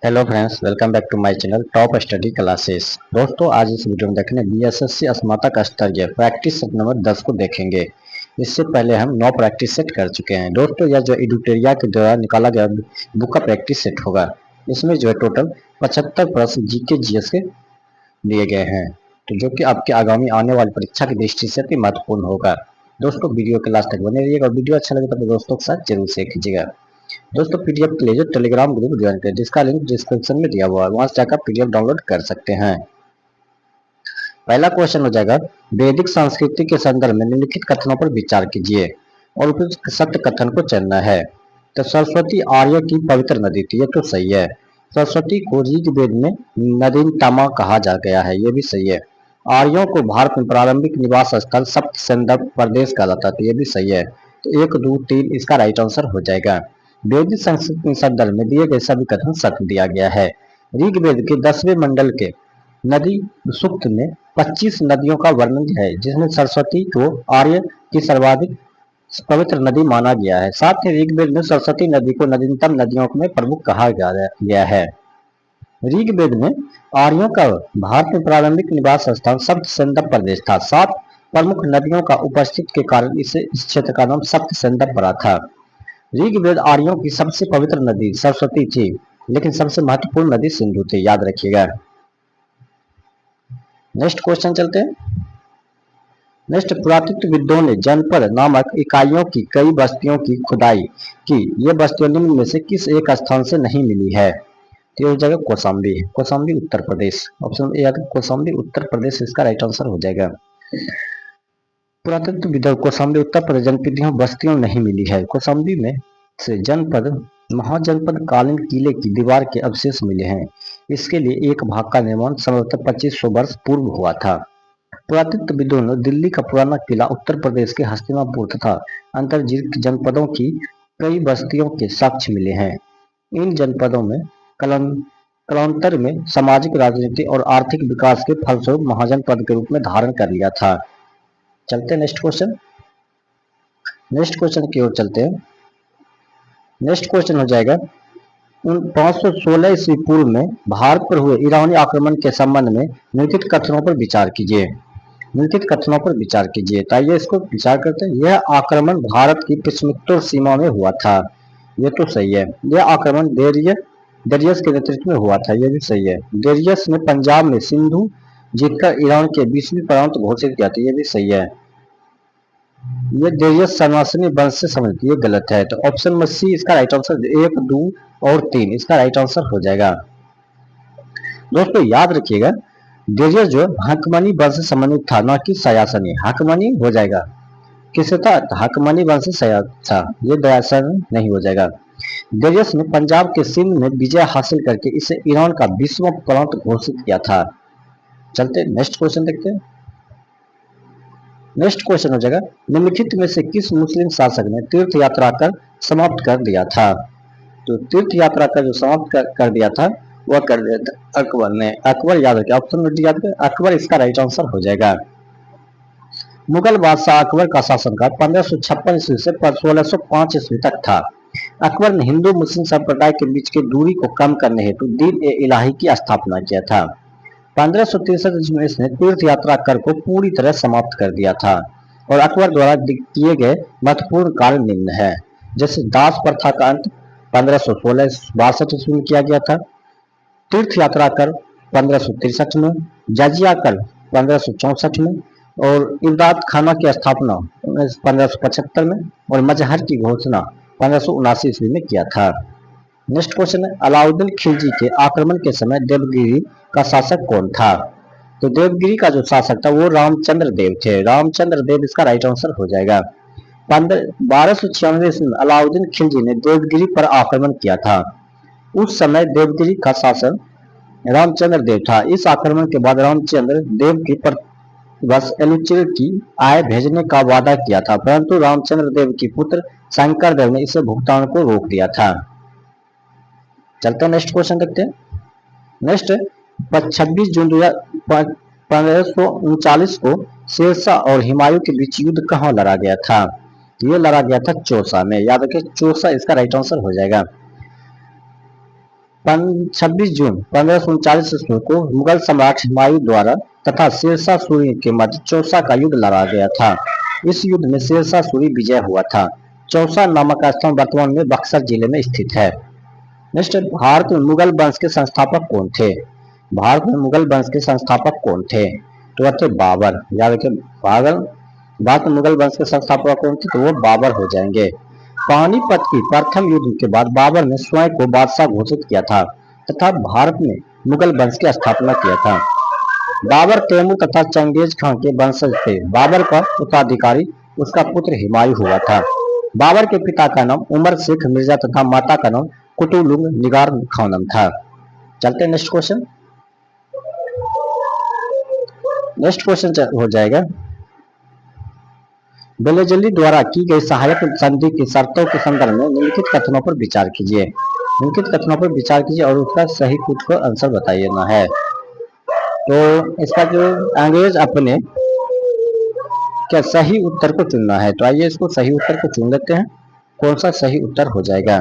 Hello friends, welcome back to my channel top study classes. दोस्तों, आज इस video में देखने बीएसएससी स्नातक स्तरीय प्रैक्टिस सेट नंबर 10 को देखेंगे। इससे पहले हम 9 प्रैक्टिस सेट कर चुके हैं। दोस्तों, यह जो एडिटोरिया के द्वारा निकाला गया बुक का प्रैक्टिस सेट होगा। इसमें जो है टोटल 75 प्रश्न जीके जीएस के दिए गए हैं, तो जो कि आपके आगामी आने वाली परीक्षा की दृष्टि से अति महत्वपूर्ण होगा। दोस्तों, वीडियो के लास्ट तक बने रहिएगा और वीडियो अच्छा लगे तो अपने दोस्तों के साथ जरूर शेयर कीजिएगा। दोस्तों, पीडीएफ के लिए जो टेलीग्राम ग्रुप ज्वाइन करें, जिसका लिंक डिस्क्रिप्शन में दिया हुआ है, वहां से जाकर पीडीएफ डाउनलोड कर सकते हैं। पहला क्वेश्चन हो जाएगा, वैदिक संस्कृति के संदर्भ में निम्नलिखित कथनों पर विचार कीजिए और उपयुक्त सत्य कथन को चुनना है। तो सरस्वती आर्य की पवित्र नदी थी, ये तो सही है। सरस्वती को ऋग्वेद में नदीतमा कहा जा गया है, ये भी सही है। आर्यों को भारत में प्रारंभिक निवास स्थल सप्त सिंधु प्रदेश कहा जाता था, ये भी सही है। तो 1, 2, 3 इसका राइट आंसर हो जाएगा। वैदिक संस्कृति के संदर्भ में दिए गए सभी कथन सत्य दिया गया है। ऋग्वेद के 10वें मंडल के नदी सूक्त में 25 नदियों का वर्णन है, जिसमें सरस्वती को आर्य की सर्वाधिक पवित्र नदी माना गया है। साथ ही ऋग्वेद में सरस्वती नदी को नवीनतम नदियों में प्रमुख कहा गया है। ऋग्वेद में आर्यों का भारत में प्रारंभिक निवास स्थान सप्त सिंधु प्रदेश था। 7 प्रमुख नदियों का उपस्थित के कारण इस क्षेत्र का नाम सप्त सिंधु पड़ा था। ऋग्वेद आर्यों की सबसे पवित्र नदी सरस्वती थी, लेकिन सबसे महत्वपूर्ण नदी सिंधु थी, याद रखिएगा। नेक्स्ट क्वेश्चन चलते हैं। नेक्स्ट, पुरातत्वविदों ने जनपद नामक इकाइयों की कई बस्तियों की खुदाई की। ये बस्तियां निम्न में से किस एक स्थान से नहीं मिली है? तो हो जाएगा कौशाम्बी। कौशाम्बी उत्तर प्रदेश, ऑप्शन ए आगे कौशाम्बी उत्तर प्रदेश इसका राइट आंसर हो जाएगा। पुरातत्वविदों कौशाम्बी उत्तर प्रदेश जनपदों बस्तियों नहीं मिली है। कौशाम्बी में से जनपद महाजनपद कालीन किले की दीवार के अवशेष मिले हैं। इसके लिए एक भाग का निर्माण संभवतः 2500 वर्ष पूर्व हुआ था। पुरातत्वविदों ने दिल्ली का पुराना किला, उत्तर प्रदेश के हस्तिनापुर तथा अंतर्जीव जनपदों की कई बस्तियों के साक्ष्य मिले हैं। इन जनपदों में कालांतर में सामाजिक, राजनीतिक और आर्थिक विकास के फलस्वरूप महाजनपद के रूप में धारण कर लिया था। चलते नेक्स्ट क्वेश्चन की ओर चलते हैं। नेक्स्ट क्वेश्चन हो जाएगा, 516 ईस्वी पूर्व में भारत पर हुए ईरानी आक्रमण के संबंध में निम्नलिखित कथनों पर विचार कीजिए। निम्नलिखित कथनों पर विचार कीजिए। तो आइए इसको विचार करते हैं। यह आक्रमण भारत की पश्चिमोत्तर सीमा में हुआ था, ये तो सही है। यह आक्रमण डेरियस के नेतृत्व में हुआ था, यह भी सही है। डेरियस ने पंजाब में सिंधु जीतकर ईरान के 20वीं प्रांत घोषित किया था, यह भी सही है। ये डेरियस सनासनी वंश से संबंधित, ये गलत है। तो ऑप्शन में सी इसका राइट आंसर 1, 2 और 3 इसका राइट आंसर हो जाएगा। दोस्तों, याद रखिएगा, डेरियस जो हकमनी वंश से संबंधित था, ना कि सयासनी। हकमनी हो जाएगा किससे था? हकमनी वंश से था, ये दयासन नहीं हो जाएगा। डेरियस ने पंजाब के सिंध में विजय हासिल करके इसे ईरान का 20वां प्रांत घोषित किया था। चलते नेक्स्ट क्वेश्चन देखते हैं। नेक्स्ट क्वेश्चन हो जाएगा, निम्नलिखित में से किस मुस्लिम शासक ने तीर्थ यात्रा कर समाप्त कर दिया था? तो तीर्थ यात्रा का जो समाप्त कर दिया था वह कर दिया था अकबर ने। अकबर याद रखिए, ऑप्शन में याद रखिए, अकबर इसका राइट आंसर हो जाएगा। मुगल बादशाह अकबर का शासनकाल 1556 ईस्वी से 1605 ईस्वी तक था। अकबर ने हिंदू मुस्लिम संप्रदाय के बीच की दूरी को कम करने हेतु दीन ए इलाही की स्थापना किया था। 1563 ईस्वी में इसने तीर्थ यात्रा कर को पूरी तरह समाप्त कर दिया था। और अकबर द्वारा किए गए महत्वपूर्ण कार्य निम्न है, जैसे दास प्रथा का अंत 1516-62 ईस्वी में किया गया था। तीर्थ यात्रा कर 1563 में, जजिया कर 1564 में, और इमदाद खाना की स्थापना 1575 में, और मजहर की घोषणा 1579 ईस्वी में किया था। नेक्स्ट क्वेश्चन है, अलाउद्दीन खिलजी के आक्रमण के समय देवगिरी का शासक कौन था? तो देवगिरी का जो शासक था वो रामचंद्र देव थे। रामचंद्र देव इसका राइट आंसर हो जाएगा। 1296 ईस्वी में अलाउद्दीन खिलजी ने देवगिरी पर आक्रमण किया था। उस समय देवगिरी का शासक रामचंद्र देव था। इस आक्रमण के बाद रामचंद्र देव की बस एलुचिर की आय भेजने का वादा किया था, परंतु रामचंद्र देव की पुत्र शंकर देव ने इसे भुगतान को रोक दिया था। चलते हैं नेक्स्ट क्वेश्चन देखते हैं। नेक्स्ट, 26 जून 1539 को शेरशाह और हुमायूं के बीच युद्ध कहाँ लड़ा गया था? ये लड़ा गया था चौसा में, याद रखिए, चौसा इसका राइट आंसर हो जाएगा। 26 जून 1539 ईस्वी को मुगल सम्राट हुमायूं द्वारा तथा शेरशाह सूरी के मध्य चौसा का युद्ध लड़ा गया था। इस युद्ध में शेरशाह सूरी विजय हुआ था। चौसा नामक स्थान वर्तमान में बक्सर जिले में स्थित है। नेक्स्ट, भारत में मुगल वंश के संस्थापक कौन थे? भारत में मुगल वंश के संस्थापक कौन थे? तो वह थे बाबर। याद रखिए, भारत में मुगल वंश के संस्थापक कौन थे? तो वो बाबर हो जाएंगे। पानीपत की प्रथम युद्ध के बाद बाबर ने स्वयं को बादशाह घोषित किया था तथा भारत में मुगल वंश की स्थापना किया था। बाबर तैमूर तथा चंगेज खान के वंशज थे। बाबर का उत्तराधिकारी उसका पुत्र हुमायूं हुआ था। बाबर के पिता का नाम उमर शेख मिर्जा तथा माता का नाम कुतुलुग निगार खानम था। चलते हैं नेक्स्ट क्वेश्चन। नेक्स्ट क्वेश्चन हो जाएगा, बेलेजली द्वारा की गई सहायक संधि की शर्तों के संदर्भ में निम्नलिखित कथनों पर विचार कीजिए। निम्नलिखित कथनों पर विचार कीजिए और उसका सही कुछ को आंसर बताइए ना है। तो इसका जो अंग्रेज अपने क्या सही उत्तर को चुनना है, तो आइए इसको सही उत्तर को चुन लेते हैं। कौन सा सही उत्तर हो जाएगा?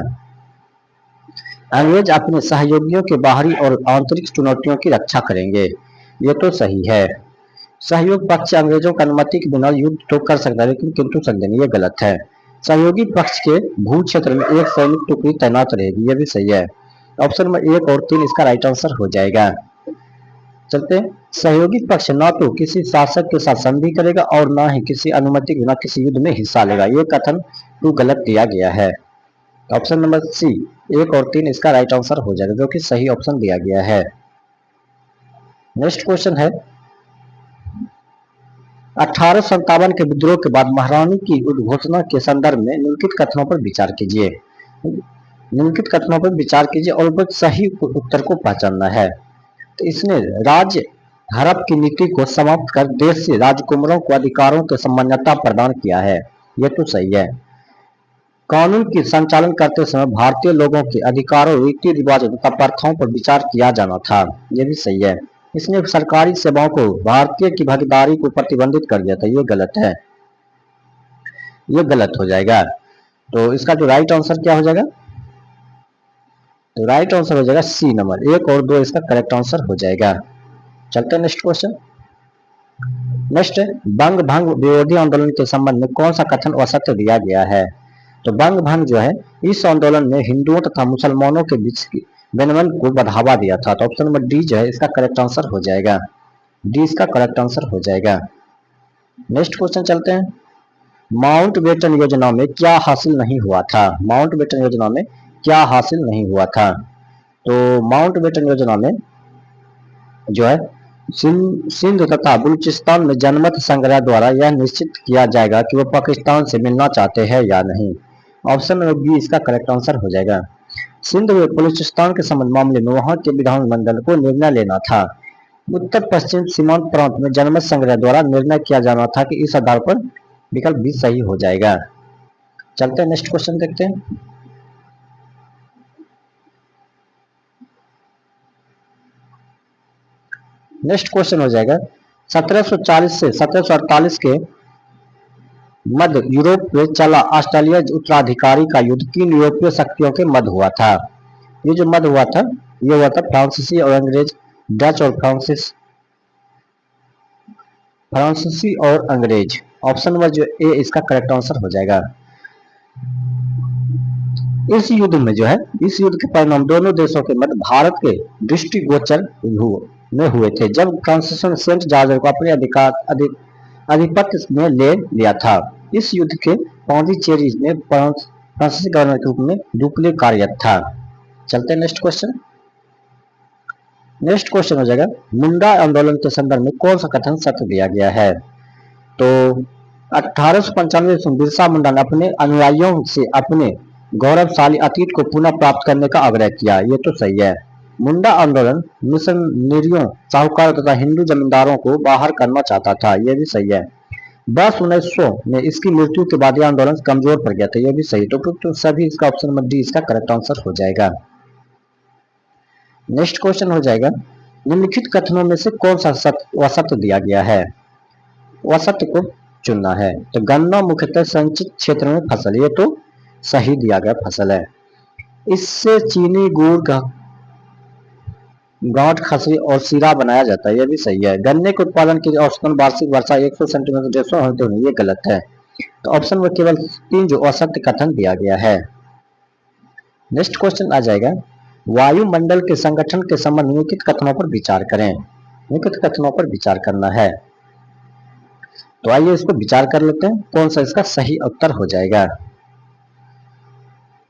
अंग्रेज अपने सहयोगियों के बाहरी और आंतरिक चुनौतियों की रक्षा करेंगे। ये तो सही है। सहयोग पक्ष अंग्रेजों की अनुमति के बिना युद्ध तो कर सकता है, लेकिन किंतु संदेह, ये गलत है। सहयोगी पक्ष के भू क्षेत्र में एक सैनिक टुकड़ी तैनात रहेगी, ये भी सही है। ऑप्शन नंबर 1 और 3 इसका राइट आंसर हो जाएगा। चलते हैं, सहयोगी पक्ष न तो किसी शासक के साथ संधि करेगा और न ही किसी अनुमति के बिना किसी युद्ध में हिस्सा लेगा। ये कथन तो गलत दिया गया है। ऑप्शन नंबर सी 1 और 3 इसका राइट आंसर हो जाएगा, जो कि सही ऑप्शन दिया गया है। नेक्स्ट क्वेश्चन है, 1857 के विद्रोह के बाद महारानी की उद्घोषणा के संदर्भ में निम्नलिखित कथनों पर विचार कीजिए। निम्नलिखित कथनों पर विचार कीजिए और सही उत्तर को पहचानना है। तो इसने राज्य हड़प की नीति को समाप्त कर देश से राजकुमारों को अधिकारों की समानता प्रदान किया है। यह तो सही है। कानून की संचालन करते समय भारतीय लोगों के अधिकारों, रीति रिवाजों तथा प्रथाओं पर विचार किया जाना था। यह भी सही है। इसने सरकारी सेवाओं को भारतीय की भागीदारी को प्रतिबंधित कर दिया था। ये गलत है, ये गलत हो जाएगा। तो इसका जो राइट आंसर क्या हो जाएगा? तो राइट आंसर हो जाएगा सी नंबर 1 और 2 इसका करेक्ट आंसर हो जाएगा। चलते हैं नेक्स्ट क्वेश्चन। नेक्स्ट, बंग भंग विरोधी आंदोलन के संबंध में कौन सा कथन असत्य दिया गया है? तो बंग भंग जो है, इस आंदोलन में हिंदुओं तथा मुसलमानों के बीच विनिमय को बढ़ावा दिया था। तो ऑप्शन नंबर डी जो है इसका करेक्ट आंसर हो जाएगा। डी इसका करेक्ट आंसर हो जाएगा। नेक्स्ट क्वेश्चन चलते हैं, माउंटबेटन योजना में क्या हासिल नहीं हुआ था? माउंटबेटन योजना में क्या हासिल नहीं हुआ था? तो माउंटबेटन योजना में जो है सिंध तथा बलूचिस्तान में जनमत संग्रह द्वारा यह निश्चित किया जाएगा कि वो पाकिस्तान से मिलना चाहते हैं या नहीं। ऑप्शन नंबर बी इसका करेक्ट आंसर हो जाएगा। सिंध व बलूचिस्तान के संबंध मामले में वहां के विधानमंडल को निर्णय लेना था। उत्तर पश्चिम सीमांत प्रांत में जनमत संग्रह द्वारा निर्णय किया जाना था कि इस आधार पर विकल्प भी सही हो जाएगा। चलते हैं नेक्स्ट क्वेश्चन देखते हैं। नेक्स्ट क्वेश्चन हो जाएगा, 1740 से 1748 के मध्य यूरोप में चला ऑस्ट्रेलिया उत्तराधिकारी का युद्ध किन यूरोपीय शक्तियों के मध्य हुआ था? ये जो मध्य हुआ था, ये हुआ था फ्रांसीसी और अंग्रेज, डच और फ्रांसीसी और अंग्रेज। ऑप्शन नंबर जो ए इसका करेक्ट आंसर हो जाएगा। इस युद्ध में जो है, इस युद्ध के परिणाम दोनों देशों के मध्य भारत के दृष्टिगोचर में हुए थे, जब फ्रांसिस सेंट जॉर्ज को अपने आधिपत्य में ले लिया था। इस युद्ध के पौंडीचेरी में फ्रांसीसी गवर्नर के रूप में डुप्ले कार्यरत था। चलते हैं नेक्स्ट क्वेश्चन। नेक्स्ट क्वेश्चन हो जाएगा, मुंडा आंदोलन के संदर्भ में कौन सा कथन सत्य दिया गया है? तो 1895 में बिरसा मुंडा ने अपने अनुयायियों से अपने गौरवशाली अतीत को पुनः प्राप्त करने का आग्रह किया। ये तो सही है। मुंडा आंदोलन मिशनरियों, साहूकारों तथा हिंदू जमींदारों को बाहर करना चाहता था। यह भी सही है। 1900 में इसकी मृत्यु के बाद यह आंदोलन कमजोर पड़ गया था। यह भी सही। तो सभी इसका ऑप्शन नंबर डी इसका करेक्ट आंसर हो जाएगा। नेक्स्ट क्वेश्चन हो जाएगा, निम्नलिखित कथनों में से कौन सा असत्य दिया गया है? असत्य को चुनना है। तो गन्ना मुख्यतः संचित क्षेत्र में फसल, ये तो सही दिया गया फसल है। इससे चीनी, गुड़, गांठ खसरी और सीरा बनाया जाता है, यह भी सही है। गन्ने के उत्पादन की औसतन वार्षिक वर्षा 100 सेंटीमीटर 150 होते हैं, ये गलत है। तो ऑप्शन में केवल 3 जो असत्य कथन दिया गया है। नेक्स्ट क्वेश्चन आ जाएगा, वायुमंडल के संगठन के संबंध में निम्नलिखित कथनों पर विचार करें। निम्नलिखित कथनों पर विचार करना है, तो आइए इसको विचार कर लेते हैं, कौन सा इसका सही उत्तर हो जाएगा।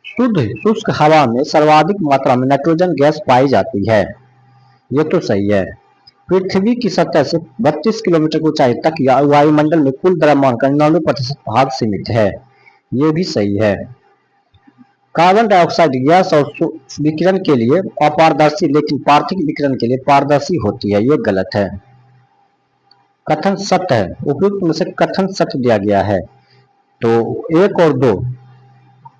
शुद्ध शुष्क हवा में सर्वाधिक मात्रा में नाइट्रोजन गैस पाई जाती है, ये तो सही है। पृथ्वी की सतह से 32 किलोमीटर की ऊंचाई तक वायुमंडल में कुल द्रव्यमान का 99% भाग सीमित है, ये भी सही है। कार्बन डाइऑक्साइड गैस और विकिरण के लिए अपारदर्शी लेकिन पार्थिव विकिरण के लिए पारदर्शी होती है, ये गलत है। कथन सत्य है, उपयुक्त में से कथन सत्य दिया गया है, तो 1 और 2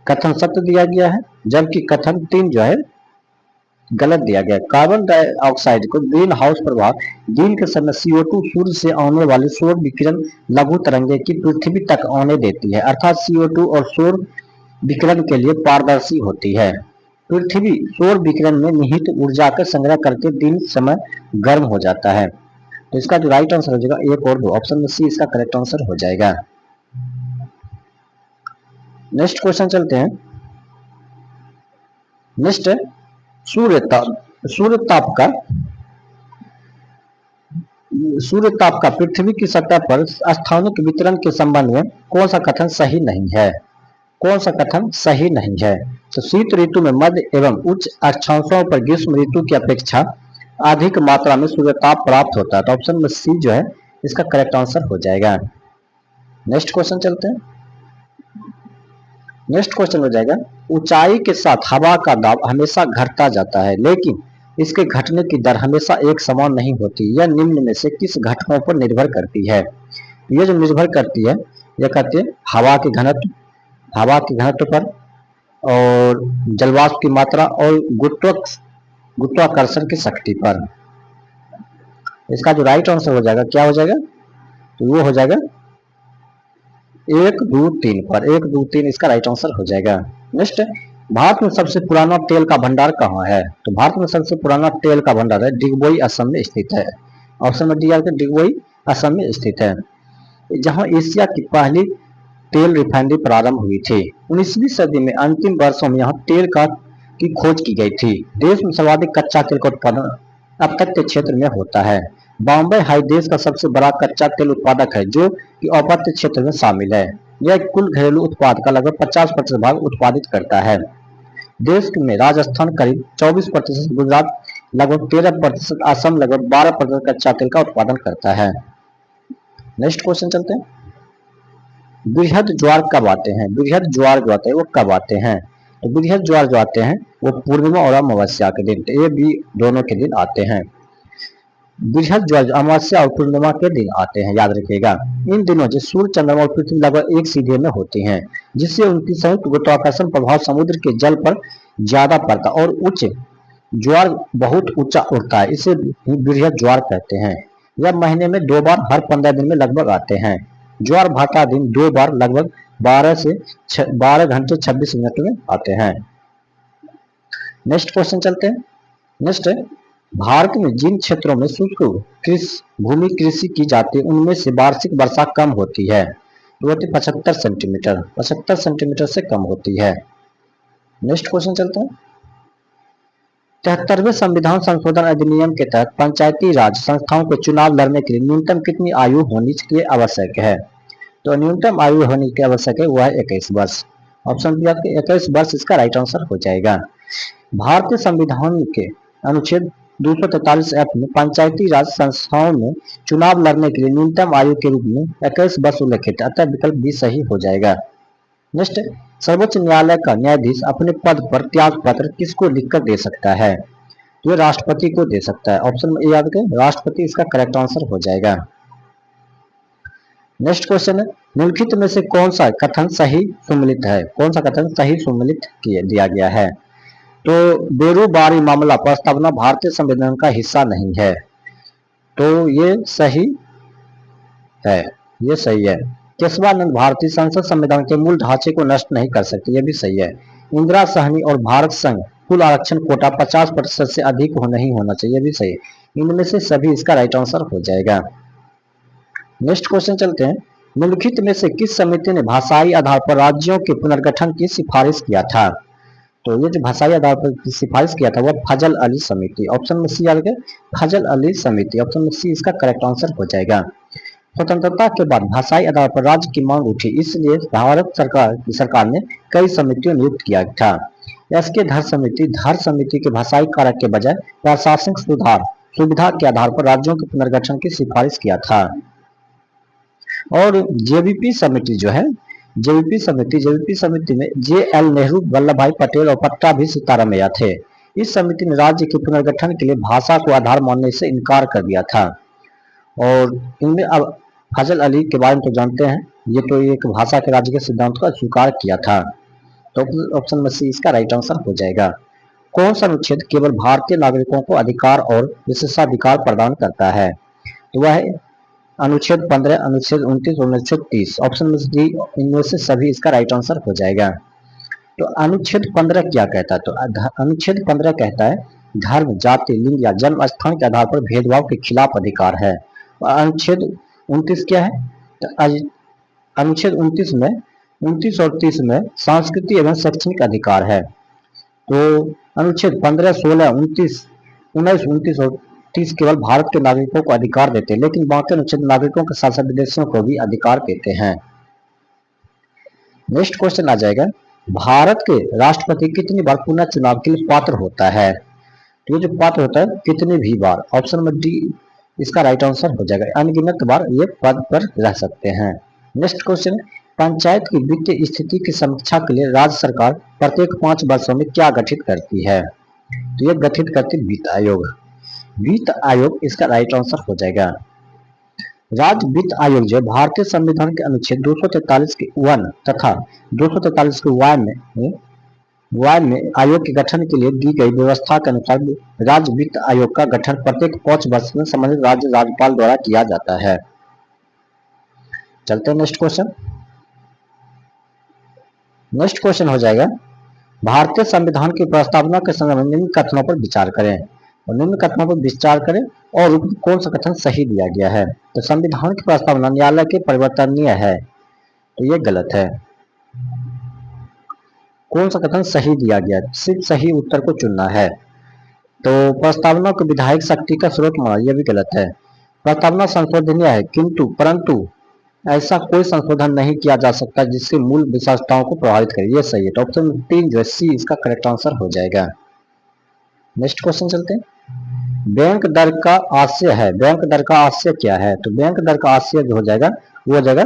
कथन सत्य दिया गया है, जबकि कथन 3 जो है गलत दिया गया। कार्बन डाइऑक्साइड को ग्रीन हाउस प्रभाव दिन के समय CO2 सूर्य से आने वाले सौर विकिरण लघु तरंगे की पृथ्वी तक आने देती है, अर्थात CO2 और सौर विकिरण के लिए पारदर्शी होती है। पृथ्वी सौर विकिरण में निहित ऊर्जा का संग्रह करके दिन समय गर्म हो जाता है। तो इसका जो राइट आंसर हो जाएगा 1 और 2, ऑप्शन में सी इसका करेक्ट आंसर हो जाएगा। नेक्स्ट क्वेश्चन चलते हैं। नेक्स्ट सूर्य ताप का पृथ्वी की सतह पर स्थानिक वितरण के संबंध में कौन सा कथन सही नहीं है। कौन सा कथन सही नहीं है, तो शीत ऋतु में मध्य एवं उच्च अक्षांशों पर ग्रीष्म ऋतु की अपेक्षा अधिक मात्रा में सूर्यताप प्राप्त होता है, तो ऑप्शन में सी जो है इसका करेक्ट आंसर हो जाएगा। नेक्स्ट क्वेश्चन चलते हैं। नेक्स्ट क्वेश्चन हो जाएगा, ऊंचाई के साथ हवा का दाब हमेशा घटता जाता है, लेकिन इसके घटने की दर हमेशा एक समान नहीं होती, यह निम्न में से किस घटकों पर निर्भर करती है। यह जो निर्भर करती है, यह कहते हैं हवा के घनत्व पर और जलवाष्प की मात्रा और गुरुत्वाकर्षण की शक्ति पर। इसका जो राइट आंसर हो जाएगा क्या हो जाएगा, तो वो हो जाएगा 1, 2, 3 पर। 1, 2, 3 इसका राइट आंसर हो जाएगा। नेक्स्ट, भारत में सबसे पुराना तेल का भंडार कहाँ है, तो भारत में सबसे पुराना तेल का भंडार है डिगबोई असम में स्थित है, ऑप्शन में दिया गया डिगबोई असम में स्थित है, जहां एशिया की पहली तेल रिफाइनरी प्रारंभ हुई थी। 19वीं सदी में अंतिम वर्षों में यहाँ तेल की खोज की गई थी। देश में सर्वाधिक कच्चा तेल का उत्पादन अपतटीय क्षेत्र में होता है। बॉम्बे हाई देश का सबसे बड़ा कच्चा तेल उत्पादक है, जो कि अपतटीय क्षेत्र में शामिल है। यह कुल घरेलू उत्पाद का लगभग 50% भाग उत्पादित करता है। देश में राजस्थान करीब 24%, गुजरात लगभग 13%, असम लगभग 12% कच्चा तेल का उत्पादन करता है। नेक्स्ट क्वेश्चन चलते हैं। बृहद ज्वार कब आते हैं, बृहद ज्वार जो आते हैं वो कब आते हैं, तो बृहद ज्वार जो आते हैं वो पूर्णिमा और अमावस्या के दिन, ये भी दोनों के दिन आते हैं। बृहद ज्वार अमावस्या और पूर्णिमा के दिन आते हैं, याद रखिएगा। इन दिनों जो सूर्य चंद्रमा और पृथ्वी लगभग एक सीधे में होती हैं, जिससे उनकी संयुक्त गुरुत्वाकर्षण प्रभाव समुद्र के जल पर ज्यादा पड़ता और उच्च ज्वार बहुत ऊंचा उड़ता है, इसे बृहद ज्वार कहते हैं। यह महीने में 2 बार हर 15 दिन में लगभग आते हैं। ज्वार भाटा दिन 2 बार लगभग 12 घंटे 26 मिनट में आते हैं। नेक्स्ट क्वेश्चन चलते हैं। नेक्स्ट, भारत में जिन क्षेत्रों में शुष्क भूमि कृषि की जाती है उनमें से वार्षिक वर्षा कम होती है, तो होती 75 सेंटीमीटर, 75 सेंटीमीटर से कम होती है। नेक्स्ट क्वेश्चन चलते हैं। 73वें संविधान संशोधन अधिनियम के तहत पंचायती राज संस्थाओं को चुनाव लड़ने के लिए न्यूनतम कितनी आयु होनी के आवश्यक है, तो न्यूनतम आयु होने की आवश्यक है वह है 21 वर्ष, ऑप्शन बी आपके 21 वर्ष इसका राइट आंसर हो जाएगा। भारतीय संविधान के अनुच्छेद 243F में पंचायती राज संस्थाओं में चुनाव लड़ने के लिए न्यूनतम आयु के रूप में 21 वर्ष उल्लेखित है, अतः विकल्प बी सही हो जाएगा। नेक्स्ट, सर्वोच्च न्यायालय का न्यायाधीश अपने पद पर त्याग पत्र किसको लिखकर दे सकता है, तो ये राष्ट्रपति को दे सकता है, ऑप्शन में ए याद करें राष्ट्रपति इसका करेक्ट आंसर हो जाएगा। नेक्स्ट क्वेश्चन है, निम्नलिखित में से कौन सा कथन सही सुमेलित है, कौन सा कथन सही सुमेलित दिया गया है, तो बेरोजगारी मामला प्रस्तावना भारतीय संविधान का हिस्सा नहीं है, तो ये सही है, ये सही है। केशवानंद भारतीय संसद संविधान के मूल ढांचे को नष्ट नहीं कर सकते, यह भी सही है। इंदिरा सहनी और भारत संघ कुल आरक्षण कोटा 50% से अधिक नहीं होना चाहिए, भी सही। इनमें से सभी इसका राइट आंसर हो जाएगा। नेक्स्ट क्वेश्चन चलते हैं। निम्नलिखित में से किस समिति ने भाषाई आधार पर राज्यों के पुनर्गठन की सिफारिश किया था? तो ये जो भाषाई आधार पर सिफारिश किया था वह फजल अली समिति, ऑप्शन में सी आ गया, फजल अली समिति, ऑप्शन में सी इसका करेक्ट आंसर हो जाएगा। स्वतंत्रता के बाद भाषाई आधार पर राज्य की मांग उठी, इसलिए भारत सरकार ने कई समितियों नियुक्त किया था। एसके धर समिति के भाषाई कारक के बजाय प्रशासनिक सुविधा के आधार पर राज्यों के पुनर्गठन की सिफारिश किया था। और जेवीपी समिति जो है, जेवीपी समिति में जे.एल. नेहरू, वल्लभ भाई पटेल और पट्टाभी सीतारामैया थे। इस समिति ने राज्य के पुनर्गठन के लिए भाषा को आधार मानने से इनकार कर दिया था। और इनमें अब फजल अली के बारे में तो जानते हैं, ये तो एक भाषा के राज्य के सिद्धांत का स्वीकार किया था। तो ऑप्शन में सी इसका राइट आंसर हो जाएगा। कौन सा अनुच्छेद केवल भारतीय नागरिकों को अधिकार और विशेषाधिकार प्रदान करता है? तो वह है अनुच्छेद 15, अनुच्छेद 29 और अनुच्छेद 30, ऑप्शन में डी इनमें से सभी इसका राइट आंसर हो जाएगा। तो अनुच्छेद 15 क्या कहता है? तो अनुच्छेद 15 कहता है धर्म, जाति, लिंग या जन्म स्थान के आधार पर भेदभाव के खिलाफ अधिकार है। और अनुच्छेद 29 क्या है? तो अनुच्छेद 29 और 30 में सांस्कृतिक एवं शैक्षणिक अधिकार है। तो अनुच्छेद 15, 16, 29, 19 और 30 केवल भारत के नागरिकों को अधिकार देते हैं, लेकिन बाकी अनुच्छेद नागरिकों के साथ साथ विदेशियों को भी अधिकार देते हैं। नेक्स्ट क्वेश्चन आ जाएगा, भारत के राष्ट्रपति कितनी बार पुनः चुनाव के लिए पात्र होता है? तो ये जो पात्र होता है कितनी भी बार, ऑप्शन में डी इसका राइट आंसर हो जाएगा। अनगिनत बार ये पद पर रह सकते हैं। नेक्स्ट क्वेश्चन, पंचायत की वित्तीय स्थिति की समीक्षा के लिए राज्य सरकार प्रत्येक 5 वर्षों में क्या गठित करती है? तो ये गठित करती वित्त आयोग। वित्त आयोग इसका राइट आंसर हो जाएगा। राज्य वित्त आयोग जो भारतीय संविधान के अनुच्छेद 243 के 1 तथा 243 के वाय में आयोग के गठन के लिए दी गई व्यवस्था के अनुसार राज्य वित्त आयोग का गठन प्रत्येक 5 वर्ष में संबंधित राज्य राज्यपाल द्वारा किया जाता है। चलते हैं नेक्स्ट क्वेश्चन। नेक्स्ट क्वेश्चन हो जाएगा, भारतीय संविधान की प्रस्तावना के संदर्भ में निम्न कथनों पर विचार करें। और निम्न कथनों पर विचार करें और कौन सा कथन सही दिया गया है? तो संविधान की प्रस्तावना न्यायालय के परिवर्तनीय है, तो ये गलत है। कौन सा कथन सही दिया गया? सिर्फ सही उत्तर को चुनना है। तो प्रस्तावना को विधायक शक्ति का स्रोत माना, यह भी गलत है। प्रस्तावना संशोधनीय है परंतु ऐसा कोई संशोधन नहीं किया जा सकता जिससे मूल विशेषताओं को प्रभावित करे, ये सही है। तो ऑप्शन 3 जो है सी इसका करेक्ट आंसर हो जाएगा। नेक्स्ट क्वेश्चन चलते हैं, बैंक दर का आशय है। बैंक दर का आशय क्या है? तो बैंक दर का आशय जो हो जाएगा वो हो जाएगा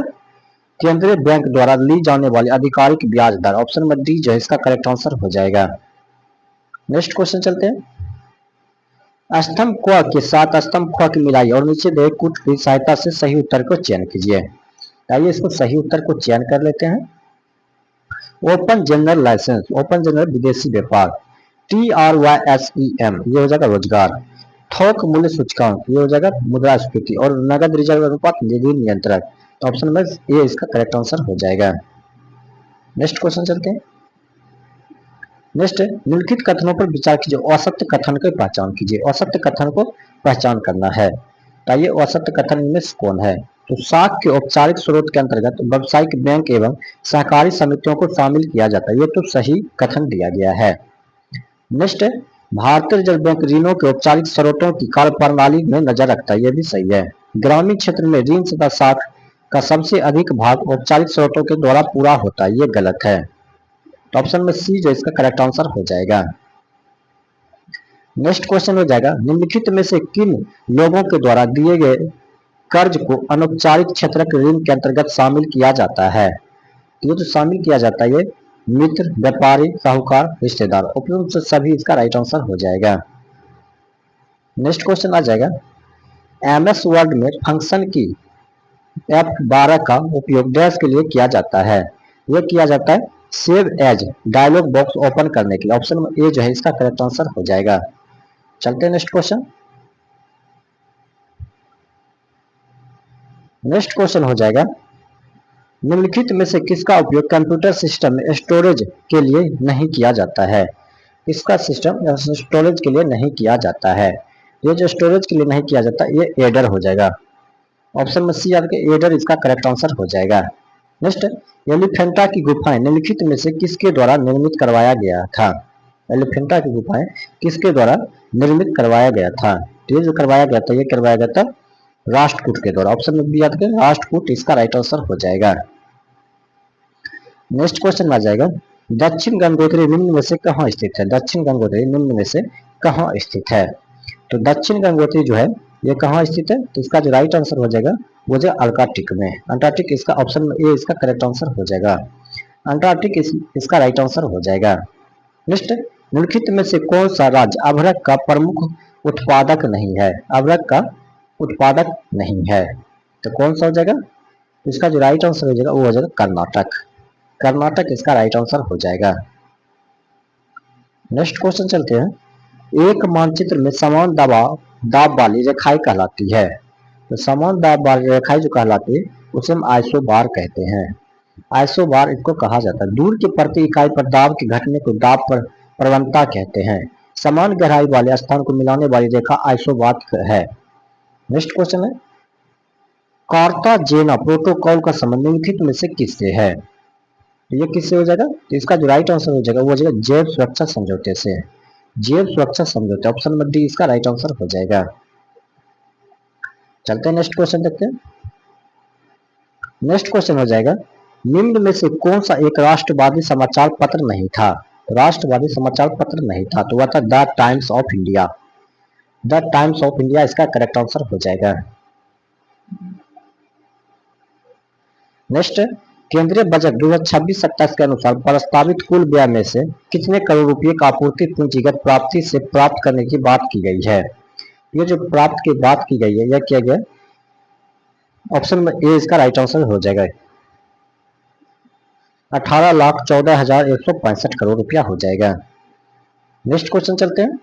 केंद्रीय बैंक द्वारा ली जाने वाली आधिकारिक ब्याज दर, ऑप्शन में डी जो है इसका करेक्ट आंसर हो जाएगा। नेक्स्ट क्वेश्चन चलते हैं, स्तंभ क के साथ स्तंभ ख की मिलाई और नीचे दिए कूट की सहायता से सही उत्तर को चयन कीजिए। आइए इसको सही उत्तर को चयन कर लेते हैं। Open general licence, open general विदेशी व्यापार। TRYSEM ये हो जाएगा रोजगार। थोक मूल्य सूचकांक ये हो जाएगा मुद्रास्फीति। और नगद रिजर्व अनुपात निधि नियंत्रक, तो ऑप्शन में ये इसका करेक्ट आंसर हो जाएगा। नेक्स्ट क्वेश्चन चलते हैं। नेक्स्ट, निम्नलिखित कथनों पर विचार कीजिए, असत्य कथन की पहचान कीजिए। असत्य कथन को पहचान करना है। आइए असत्य कथन में कौन है? तो साख के औपचारिक स्रोत के अंतर्गत व्यावसायिक बैंक एवं सहकारी समितियों को शामिल किया जाता है, ये तो सही कथन दिया गया है। नेक्स्ट, भारतीय रिजर्व बैंक ऋणों के औपचारिक स्रोतों की कार्यप्रणाली में नजर रखता है, यह भी सही है। ग्रामीण क्षेत्र में ऋण तथा साख का सबसे अधिक भाग औपचारिक स्रोतों के द्वारा पूरा होता है, ये गलत है। तो ऑप्शन में सी जो इसका करेक्ट आंसर हो जाएगा। नेक्स्ट क्वेश्चन हो जाएगा, निम्नलिखित में से किन लोगों के द्वारा दिए गए कर्ज को अनौपचारिक क्षेत्र के ऋण के अंतर्गत शामिल किया जाता है? ये तो शामिल किया जाता है ये मित्र, व्यापारी, साहूकार, रिश्तेदार, उपयुक्त से सभी इसका राइट आंसर हो जाएगा। नेक्स्ट क्वेश्चन आ जाएगा, MS वर्ड में फंक्शन की F12 का उपयोग डैश के लिए किया जाता है। यह किया जाता है save as dialog box open करने के लिए, ऑप्शन में ए जो है इसका करेक्ट आंसर हो जाएगा। चलते हैं नेक्स्ट क्वेश्चन। नेक्स्ट क्वेश्चन हो जाएगा, निम्नलिखित में से किसका उपयोग कंप्यूटर सिस्टम में स्टोरेज के लिए नहीं किया जाता है? इसका सिस्टम स्टोरेज के लिए नहीं किया जाता है। ये जो स्टोरेज के लिए नहीं किया जाता ये एडर हो जाएगा। ऑप्शन में सी आपके एडर इसका करेक्ट आंसर हो जाएगा। नेक्स्ट, एलिफेंटा की गुफाएं निम्नलिखित में से किसके द्वारा निर्मित करवाया गया था? एलिफेंटा की गुफाएं किसके द्वारा निर्मित करवाया गया था? ये जो करवाया गया था ये करवाया गया था राष्ट्रकूट के द्वारा। ऑप्शन में बी आपके राष्ट्रकूट इसका राइट आंसर हो जाएगा। नेक्स्ट क्वेश्चन आ जाएगा, दक्षिण गंगोत्री निम्न में से कहाँ स्थित है? दक्षिण गंगोत्री निम्न में से कहाँ स्थित है? तो दक्षिण गंगोत्री जो है ये कहाँ स्थित है? तो इसका जो राइट आंसर हो जाएगा वो जो अंटार्कटिक में, अंटार्कटिक इसका ऑप्शन में ए इसका करेक्ट आंसर हो जाएगा। अंटार्कटिक इसका राइट आंसर हो जाएगा। नेक्स्ट, निम्नलिखित में से कौन सा राज्य अभ्रक का प्रमुख उत्पादक नहीं है? अभ्रक का उत्पादक नहीं है तो कौन सा हो जाएगा? इसका जो राइट आंसर हो जाएगा वो हो जाएगा कर्नाटक। कर्नाटक इसका राइट आंसर हो जाएगा। नेक्स्ट क्वेश्चन चलते हैं, एक मानचित्र में समान दाब वाली रेखाएं कहलाती है। तो समान दाब वाली रेखाएं जो कहलाती है उसे हम आइसोबार कहते हैं। आइसोबार इसको कहा जाता है। दूर की प्रति इकाई पर दाब के घटने को दाब पर प्रवणता कहते हैं। समान गहराई वाले स्थान को मिलाने वाली रेखा आइसोबार है। नेक्स्ट क्वेश्चन है, कार्ताजेना प्रोटोकॉल का संबंध निम्नलिखित में से किससे है? तो ये किससे हो जाएगा? तो इसका जो राइट आंसर हो जाएगा वो हो जाएगा जैव सुरक्षा समझौते से। जैव सुरक्षा समझौते, ऑप्शन नंबर डी इसका राइट आंसर हो जाएगा। चलते हैं नेक्स्ट क्वेश्चन देखते हैं। नेक्स्ट क्वेश्चन हो जाएगा, निम्न में से कौन सा एक राष्ट्रवादी समाचार पत्र नहीं था? राष्ट्रवादी समाचार पत्र नहीं था तो वह था the times of India. The times of India इसका करेक्ट आंसर हो जाएगा। नेक्स्ट, केंद्रीय बजट 2026-27 के अनुसार प्रस्तावित कुल व्यय में से कितने करोड़ रुपए का आपूर्ति पूंजीगत प्राप्ति से प्राप्त करने की बात की गई है? ये जो प्राप्त की बात की गई है यह किया गया, ऑप्शन में ए इसका राइट आंसर हो जाएगा। 18,14,165 करोड़ रुपया हो जाएगा। नेक्स्ट क्वेश्चन चलते हैं,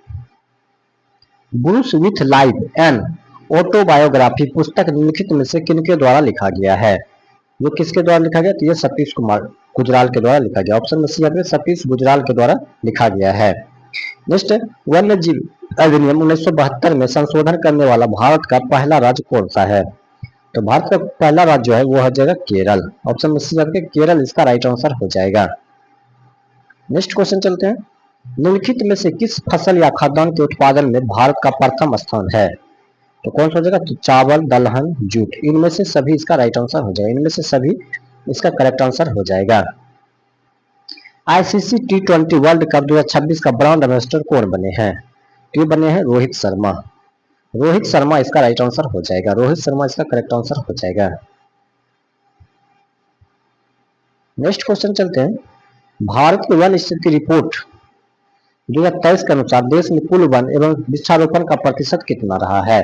Bruce with life and autobiography पुस्तक निम्नलिखित में से किनके द्वारा लिखा गया है? ये किसके द्वारा लिखा गया? तो ये सतीश कुमार गुजराल के द्वारा लिखा गया। ऑप्शन में सी है सतीश गुजराल के द्वारा लिखा गया है। नेक्स्ट, वन्य जीव अधिनियम 1972 में संशोधन करने वाला भारत का पहला राज्य कौन सा है? तो भारत का पहला राज्य जो है वो हो जाएगा केरल। ऑप्शन में सी है केरल इसका राइट आंसर हो जाएगा। नेक्स्ट क्वेश्चन चलते हैं, निम्नलिखित में से किस फसल या खाद्यान्न के उत्पादन में भारत का प्रथम स्थान है? तो कौन सा हो जाएगा? तो चावल, दलहन, जूट, इनमें से सभी इसका राइट आंसर हो जाएगा। इनमें से सभी इसका करेक्ट आंसर हो जाएगा। आईसीसी T20 वर्ल्ड कप 2026 का ब्रांड एम्बेसडर कौन बने हैं? ये बने हैं रोहित शर्मा। रोहित शर्मा इसका राइट आंसर हो जाएगा। रोहित शर्मा इसका करेक्ट आंसर हो जाएगा। नेक्स्ट क्वेश्चन चलते हैं, भारत की वन स्थिति रिपोर्ट 2023 के अनुसार देश में कुल वन एवं वृक्षारोपण का प्रतिशत कितना रहा है?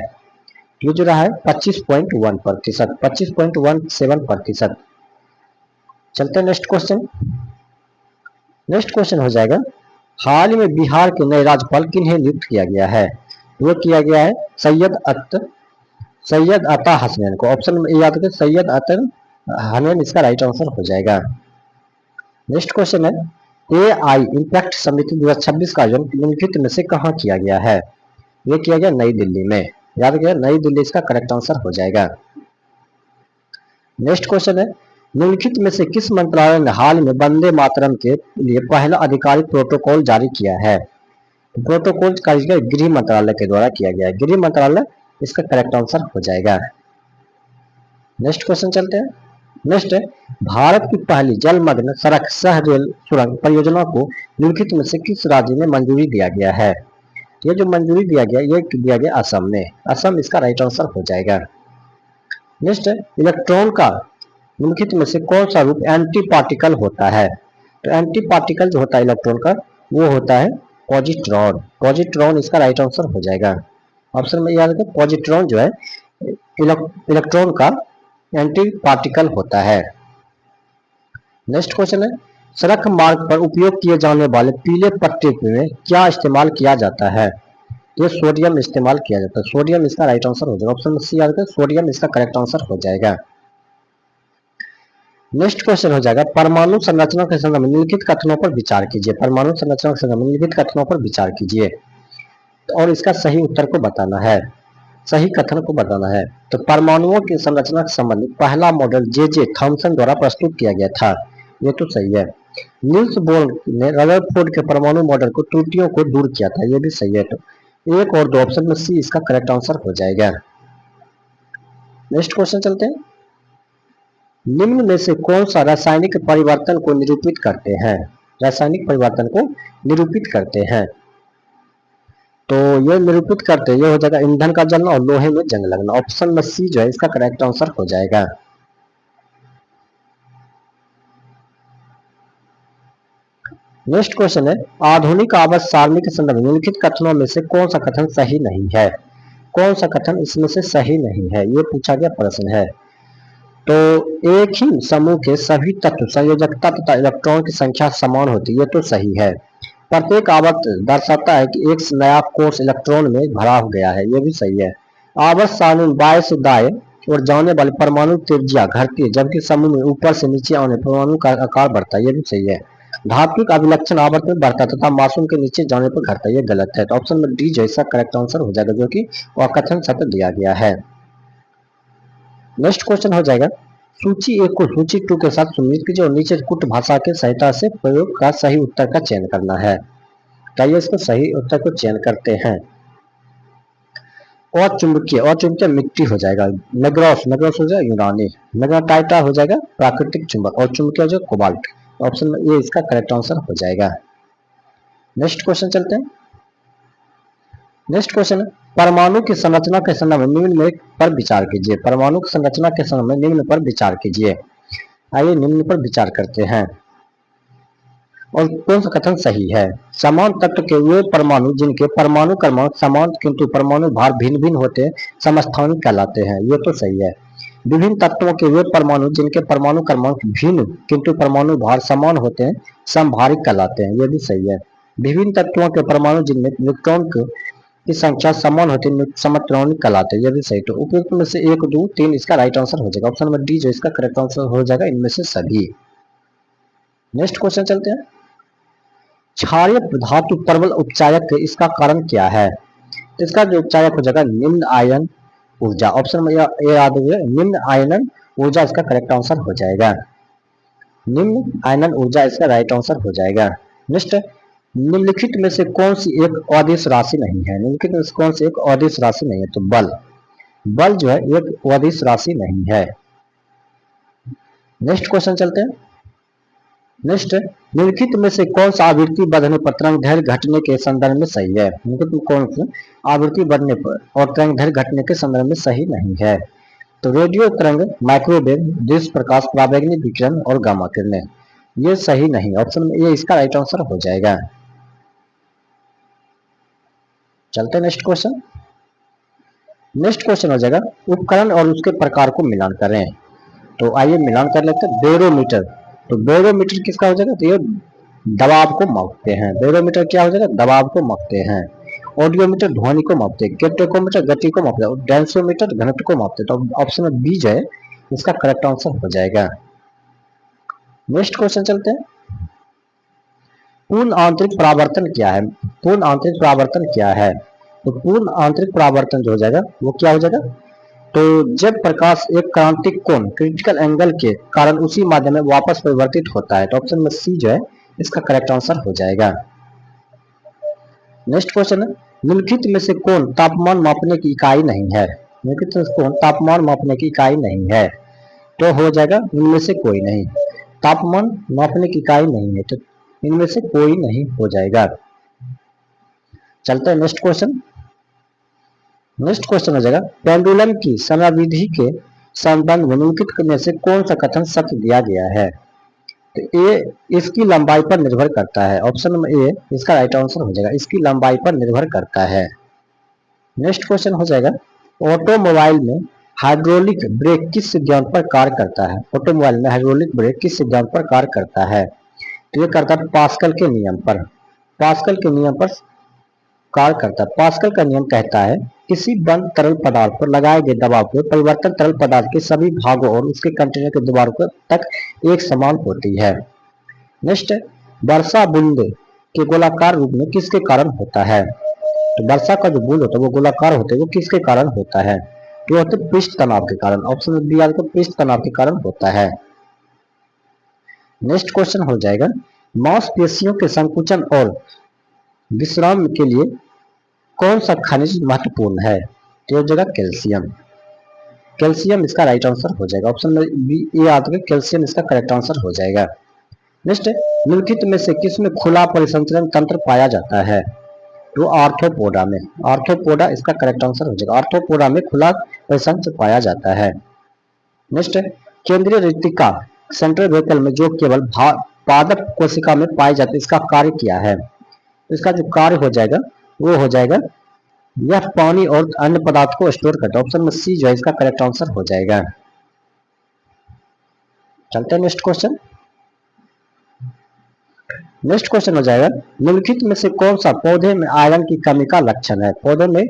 ये जो रहा है 25.1%, 25.17%। चलते हैं नेक्स्ट क्वेश्चन। नेक्स्ट क्वेश्चन हो जाएगा, हाल ही में बिहार के नए राज्यपाल किन्हें नियुक्त किया गया है? वो किया गया है सैयद अता हसनैन को। ऑप्शन में याद रखें सैयद अता हसनैन इसका राइट आंसर हो जाएगा। नेक्स्ट क्वेश्चन है, AI इम्पैक्ट समिति 2026 का आयोजन निम्नलिखित में से कहाँ किया गया है? ये किया गया नई दिल्ली में। याद रखिए नई दिल्ली इसका करेक्ट आंसर हो जाएगा। नेक्स्ट क्वेश्चन है, निम्नलिखित में से किस मंत्रालय ने हाल में वंदे मातरम के लिए पहला आधिकारिक प्रोटोकॉल जारी किया है? प्रोटोकॉल गृह मंत्रालय के द्वारा किया गया है। गृह मंत्रालय इसका करेक्ट आंसर हो जाएगा। नेक्स्ट क्वेश्चन चलते हैं। नेक्स्ट है, भारत की पहली जलमग्न सड़क सह रेल सुरंग परियोजना को निम्नलिखित में से किस राज्य में मंजूरी दिया गया है? ये जो मंजूरी दिया गया ये दिया गया असम में। असम इसका राइट आंसर हो जाएगा। नेक्स्ट है, इलेक्ट्रॉन का निम्नलिखित में से कौन सा रूप एंटी पार्टिकल होता है? तो एंटी पार्टिकल जो होता है इलेक्ट्रॉन का वो होता है पॉजिट्रॉन। पॉजिट्रॉन इसका राइट आंसर हो जाएगा। ऑप्शन में याद रखें पॉजिट्रॉन जो है इलेक्ट्रॉन का एंटी पार्टिकल होता है। नेक्स्ट क्वेश्चन है, सड़क मार्ग पर उपयोग किए जाने वाले पीले पट्टे में क्या इस्तेमाल किया जाता है? ये सोडियम इस्तेमाल किया जाता है। सोडियम इसका राइट आंसर हो जाएगा। ऑप्शन में सी याद रखें सोडियम इसका करेक्ट आंसर हो जाएगा। नेक्स्ट क्वेश्चन हो जाएगा परमाणु संरचना के संदर्भ में निम्नलिखित कथनों पर विचार कीजिए। परमाणु संरचना के संदर्भ में निम्नलिखित कथनों पर विचार कीजिए और इसका सही उत्तर को बताना है, सही कथन को बताना है। तो परमाणुओं की संरचना से संबंधित पहला मॉडल जे थॉमसन द्वारा प्रस्तुत किया गया था, ये तो सही है। नील्स बोर ने रदरफोर्ड के परमाणु मॉडल को त्रुटियों को दूर किया था, ये भी सही है। तो एक और दो ऑप्शन में सी इसका करेक्ट आंसर हो जाएगा। नेक्स्ट क्वेश्चन चलते हैं। निम्न में से कौन सा रासायनिक परिवर्तन को निरूपित करते हैं? रासायनिक परिवर्तन को निरूपित करते हैं, तो ये निरूपित करते ये हो जाएगा ईंधन का जलना और लोहे में जंग लगना। ऑप्शन में सी जो है इसका करेक्ट आंसर हो जाएगा। नेक्स्ट क्वेश्चन है आधुनिक आवास सारणी के संदर्भ में निम्नलिखित कथनों में से कौन सा कथन सही नहीं है? कौन सा कथन इसमें से सही नहीं है, ये पूछा गया प्रश्न है। तो एक ही समूह के सभी तत्व संयोजकता तथा इलेक्ट्रॉन की संख्या समान होती है, ये तो सही है। प्रत्येक आवर्त दर्शाता है कि एक नया कोष इलेक्ट्रॉन में भरा हो गया है, ये भी सही है। आवर्त सारणी बाएं से दाएं और जाने वाली परमाणु त्रिज्या घटती है, जबकि समूह में ऊपर से नीचे आने परमाणु का आकार बढ़ता है, ये भी सही है। धात्विक अभिलक्षण आवर्त में बढ़ता है तथा मासूम के नीचे जाने पर घटता है, ये गलत है। तो ऑप्शन में डी जैसा करेक्ट आंसर हो जाएगा, जो कि कथन सत्य दिया गया है। नेक्स्ट क्वेश्चन हो जाएगा सूची 1 को सूची 2 के साथ सम्मिलित कीजिए और नीचे कुट भाषा के सहायता से प्रयोग का सही उत्तर का चयन करना है। चाहिए इसको सही उत्तर को चयन करते हैं। और चुंबकीय मिट्टी हो जाएगा। नेग्रॉस हो जाएगा यूनानी। मैग्नेटाइटा हो जाएगा प्राकृतिक चुंबक और चुंबकीय जो कोबाल्ट। ऑप्शन में ये इसका करेक्ट आंसर हो जाएगा। नेक्स्ट क्वेश्चन चलते हैं। नेक्स्ट क्वेश्चन परमाणु की संरचना के संदर्भ में निम्न में पर विचार कीजिए। परमाणु की संरचना के संदर्भ में निम्न पर विचार कीजिए। आइए निम्न पर विचार करते हैं और कौन सा कथन सही है। समान तत्व के वे परमाणु जिनके परमाणु क्रमांक समान किंतु परमाणु भार भिन्न भिन्न होते समस्थानिक कहलाते हैं, ये तो सही है। विभिन्न तत्वों के वे परमाणु जिनके परमाणु क्रमांक भिन्न किंतु परमाणु भार समान होते हैं समभारिक कहलाते हैं, ये भी सही है। विभिन्न तत्वों के परमाणु जिनमें न्यूट्रॉन की संख्या समान होती है समत्रोनिक कहलाते हैं, ये भी सही। तो उपयुक्त में से 1 2 3 इसका राइट आंसर हो जाएगा। ऑप्शन नंबर डी जो इसका करेक्ट आंसर हो जाएगा इनमें से सभी। नेक्स्ट क्वेश्चन चलते हैं। क्षारीय धातु प्रबल उपचायक इसका कारण क्या है? इसका जो उपचायक हो जाएगा निम्न आयन ऊर्जा। ऑप्शन में ये याद हुए निम्न आयनन ऊर्जा इसका करेक्ट आंसर हो जाएगा। निम्न आयनन ऊर्जा इसका राइट आंसर हो जाएगा। नेक्स्ट निम्नलिखित में से कौन सी एक अदिश राशि नहीं है? निम्नलिखित में से कौन सी एक अदिश राशि नहीं है? तो बल जो है एक अदिश राशि नहीं है। नेक्स्ट क्वेश्चन चलते हैं। नेक्स्ट निम्नलिखित में से कौन सा आवृत्ति बढ़ने पर तरंग दैर्घ्य घटने के संदर्भ में सही है? निम्नलिखित में कौन सा आवृत्ति बढ़ने पर और तरंग दैर्घ्य घटने के संदर्भ में सही नहीं है? तो रेडियो तरंग, माइक्रोवेव, दृश्य प्रकाश, पराबैंगनी विकिरण और गामा किरणें, ये सही नहीं। ऑप्शन में ये इसका राइट आंसर हो जाएगा। चलते हैं नेक्स्ट क्वेश्चन। नेक्स्ट क्वेश्चन हो जाएगा उपकरण और उसके प्रकार को मिलान करें। तो आइए मिलान कर लेते हैं। बैरोमीटर, तो बैरोमीटर किसका हो जाएगा? तो ये दबाव को मापते हैं। बैरोमीटर क्या हो जाएगा? दबाव को मापते हैं। ऑडियोमीटर ध्वनि को मापते हैं। टेकोमीटर गति को मापते हैं और डेंसोमीटर घनत्व को मापते हैं। तो ऑप्शन में बी जो है इसका करेक्ट आंसर हो जाएगा। नेक्स्ट क्वेश्चन चलते हैं। पूर्ण आंतरिक परावर्तन क्या है? पूर्ण आंतरिक परावर्तन क्या है? तो पूर्ण आंतरिक परावर्तन जो हो जाएगा वो क्या हो जाएगा? तो जब प्रकाश एक क्रांतिक कोण क्रिटिकल एंगल के कारण उसी माध्यम में वापस परिवर्तित होता है। तो ऑप्शन में सी जो है इसका करेक्ट आंसर हो जाएगा। नेक्स्ट क्वेश्चन है निम्नलिखित में से कौन तापमान मापने की इकाई नहीं है? निम्नलिखित में से कौन तापमान मापने की इकाई नहीं है? तो हो जाएगा इनमें से कोई नहीं। तापमान मापने की इकाई नहीं है तो इनमें से कोई नहीं हो जाएगा। चलते हैं नेक्स्ट क्वेश्चन। नेक्स्ट क्वेश्चन हो जाएगा पेंडुलम की समयावधि के संबंध में निम्नलिखित में से कौन सा कथन सत्य दिया गया है? तो ए इसकी लंबाई पर निर्भर करता है। ऑप्शन नंबर ए इसका राइट आंसर हो जाएगा, इसकी लंबाई पर निर्भर करता है। नेक्स्ट क्वेश्चन हो जाएगा ऑटोमोबाइल में हाइड्रोलिक ब्रेक किस सिद्धांत पर कार्य करता है? ऑटोमोबाइल में हाइड्रोलिक ब्रेक किस सिद्धांत पर कार्य करता है? तो ये करता है पास्कल के नियम पर। पास्कल के नियम पर कार्य करता है। पास्कल का नियम कहता है किसी बंद तरल पदार्थ पर लगाए गए दबाव पर परिवर्तन तरल पदार्थ के सभी भागों और उसके कंटेनर के दबाव तक एक समान होती है। नेक्स्ट, वर्षा बूंद के गोलाकार रूप में किसके कारण होता है? तो वर्षा का जो बूंद होता है वो गोलाकार होते हैं, वो किसके कारण होता है? तो होते पृष्ठ तनाव के कारण। ऑप्शन बी आपका पृष्ठ तनाव के कारण होता है। नेक्स्ट क्वेश्चन हो जाएगा, मांसपेशियों के संकुचन और विश्राम के लिए कौन सा खनिज महत्वपूर्ण है? तो हो जाएगा कैल्शियम। कैल्शियम इसका राइट आंसर हो जाएगा। ऑप्शन बी ए आता है, कैल्शियम इसका करेक्ट आंसर हो जाएगा। नेक्स्ट, निम्नलिखित में से किसमें खुला परिसंचरण तंत्र पाया जाता है? तो आर्थ्रोपोडा में। आर्थ्रोपोडा इसका करेक्ट आंसर हो जाएगा। आर्थ्रोपोडा में खुला परिसंचरण पाया जाता है। नेक्स्ट, केंद्रीय रेटिका सेंट्रल वेकल में जो केवल पादप कोशिका में पाई जाती है, इसका कार्य क्या है? इसका जो कार्य हो जाएगा वो हो जाएगा, यह पानी और अन्य पदार्थ को स्टोर करता है। ऑप्शन में सी जो है इसका करेक्ट आंसर हो जाएगा। चलते हैं नेक्स्ट क्वेश्चन। नेक्स्ट क्वेश्चन हो जाएगा, निम्नलिखित में से कौन सा पौधे में आयरन की कमी का लक्षण है? पौधे में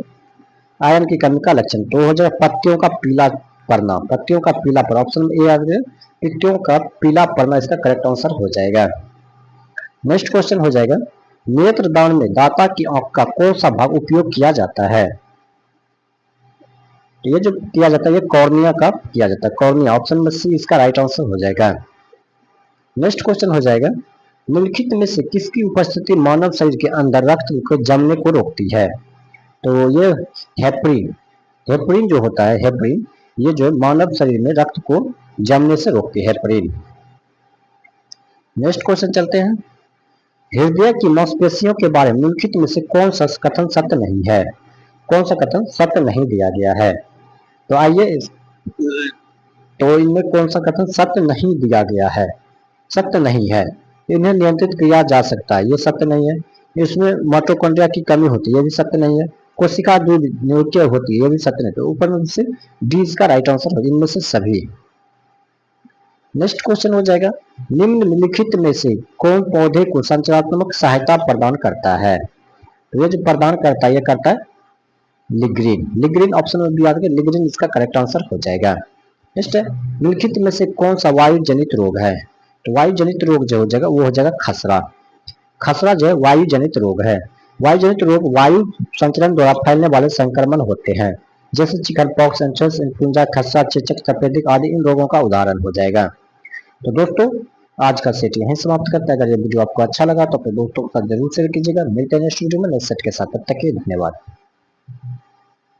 आयरन की कमी का लक्षण तो हो जाएगा पत्तियों का पीला पड़ना। पत्तियों का पीला पड़ना, ऑप्शन ए आ गया, पत्तियों का पीला पड़ना इसका करेक्ट आंसर हो जाएगा। नेक्स्ट क्वेश्चन हो जाएगा, नेत्रदान में दाता की आंख का कौन सा भाग उपयोग किया जाता है? ये जो किया जाता है ये कॉर्निया का किया जाता है, कॉर्निया। ऑप्शन में सी इसका राइट आंसर हो जाएगा। नेक्स्ट क्वेश्चन हो जाएगा, निम्नलिखित में से किसकी उपस्थिति मानव शरीर के अंदर रक्त को जमने को रोकती है? तो ये हेपरिन। हेपरिन जो होता है, हेपरिन ये जो मानव शरीर में रक्त को जमने से रोकती है, हेपरिन। नेक्स्ट क्वेश्चन चलते हैं, हृदय की मांसपेशियों के बारे में निम्नलिखित में से कौन सा कथन सत्य नहीं है? कौन सा कथन सत्य नहीं दिया गया है? तो आइए, तो इनमें कौन सा कथन सत्य नहीं दिया गया है? सत्य नहीं है। इन्हें नियंत्रित किया जा सकता है, ये सत्य नहीं है। इसमें माइटोकॉन्ड्रिया की कमी होती है, ये भी सत्य नहीं है। कोशिका दूध नियोज्य होती है, ये भी सत्य नहीं है। तो ऊपर में से डी इसका राइट आंसर हो, इनमें से सभी। नेक्स्ट क्वेश्चन हो जाएगा, निम्नलिखित में से कौन पौधे को संरचनात्मक सहायता प्रदान करता है? तो ये जो प्रदान करता है ये करता है लिग्रीन। लिग्रीन ऑप्शन में भी आ गया, लिग्रीन इसका करेक्ट आंसर हो जाएगा। नेक्स्ट है, निम्नलिखित में से कौन सा वायु जनित रोग है? तो वायु जनित रोग जो हो जाएगा वो हो जाएगा खसरा। खसरा जो है वायु जनित रोग है। वायु जनित रोग वायु संचरण द्वारा फैलने वाले संक्रमण होते हैं, जैसे चिकन पॉक्स, एंथ्रेक्स, इन्फ्लुएंजा, खसरा, चेचक, तपेदिक आदि इन रोगों का उदाहरण हो जाएगा। तो दोस्तों आज का सेट यहीं समाप्त करते हैं। अगर ये वीडियो आपको अच्छा लगा तो अपने दोस्तों के साथ जरूर शेयर कीजिएगा। मिलते हैं नेक्स्ट वीडियो में नेक्स्ट सेट के साथ, तब तक के लिए धन्यवाद।